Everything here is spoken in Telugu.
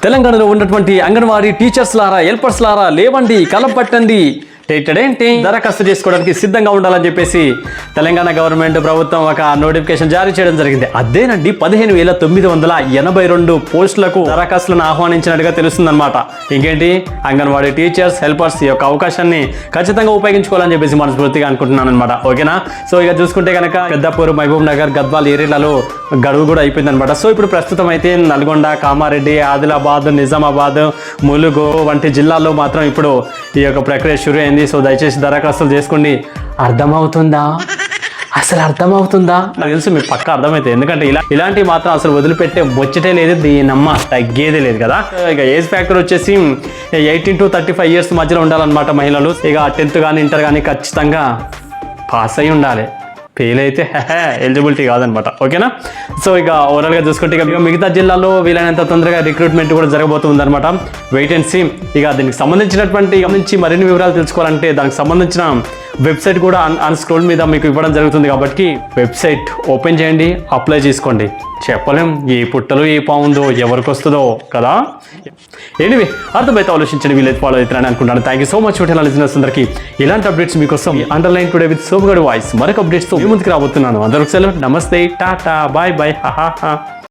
తెలంగాణలో ఉన్నటువంటి అంగన్వాడీ టీచర్స్ లారా హెల్పర్స్ లారా లేవండి, కలం పట్టండి, దరఖాస్తు చేసుకోవడానికి సిద్ధంగా ఉండాలని చెప్పేసి తెలంగాణ గవర్నమెంట్ ప్రభుత్వం ఒక నోటిఫికేషన్ జారీ చేయడం జరిగింది. అదేనండి 15,982 పోస్టులకు దరఖాస్తులను ఆహ్వానించినట్టుగా తెలుస్తుందన్నమాట. ఇంకేంటి, అంగన్వాడీ టీచర్స్ హెల్పర్స్ ఈ యొక్క అవకాశాన్ని ఖచ్చితంగా ఉపయోగించుకోవాలని చెప్పేసి మనస్ఫూర్తిగా అనుకుంటున్నాను అనమాట. ఓకేనా? సో ఇక చూసుకుంటే కనుక పెద్దపూర్, మహబూబ్ నగర్, గద్వాల్ ఏరియాలలో గడువు కూడా అయిపోయింది అనమాట. సో ఇప్పుడు ప్రస్తుతం అయితే నల్గొండ, కామారెడ్డి, ఆదిలాబాద్, నిజామాబాద్, ములుగు వంటి జిల్లాల్లో మాత్రం ఇప్పుడు ఈ యొక్క ప్రక్రియ షురు అయింది. సో దయచేసి దరఖాస్తులు చేసుకోండి. అర్థమవుతుందా? అసలు అర్థమవుతుందా? నాకు తెలుసు మీకు పక్కా అర్థమవుతుంది. ఎందుకంటే ఇలాంటివి మాత్రం అసలు వదిలిపెట్టే ముచ్చటే లేదు, దీనమ్మ తగ్గేదే లేదు కదా. ఇక ఏజ్ ఫ్యాక్టర్ వచ్చేసి 18 to 35 years మధ్యలో ఉండాలన్నమాట మహిళలు. ఇక 10th కానీ ఇంటర్ కానీ ఖచ్చితంగా పాస్ అయి ఉండాలి. ఫెయిల్ అయితే ఎలిజిబిలిటీ కాదనమాట. ఓకేనా? సో ఇక ఓవరాల్గా చూసుకుంటే ఇక మిగతా జిల్లాలో వీలైనంత తొందరగా రిక్రూట్మెంట్ కూడా జరగబోతుంది అనమాట. Wait and see. ఇక దీనికి సంబంధించినటువంటి నుంచి మరిన్ని వివరాలు తెలుసుకోవాలంటే దానికి సంబంధించిన వెబ్సైట్ కూడా ఆన్ స్క్రోల్ మీద మీకు ఇవ్వడం జరుగుతుంది. కాబట్టి వెబ్సైట్ ఓపెన్ చేయండి, అప్లై చేసుకోండి. చెప్పలేం ఏ పుట్టలో ఏ పావుందో, ఎవరికి వస్తుందో కదా. ఎనివే, అర్థమైతే ఆలోచించండి, వీలైతే ఫాలో అవుతారని అనుకుంటాను. Thank you so much for listeners అందరికీ. ఇలాంటి అప్డేట్స్ మీకోసం అండర్లైన్ టుడే విత్ సోమగడ్ వాయిస్ మరొక అప్డేట్స్తో మీ ముందుకు రాబోతున్నాను. అందరికి సెలవు, నమస్తే, టాటా, బాయ్ బాయ్, హా.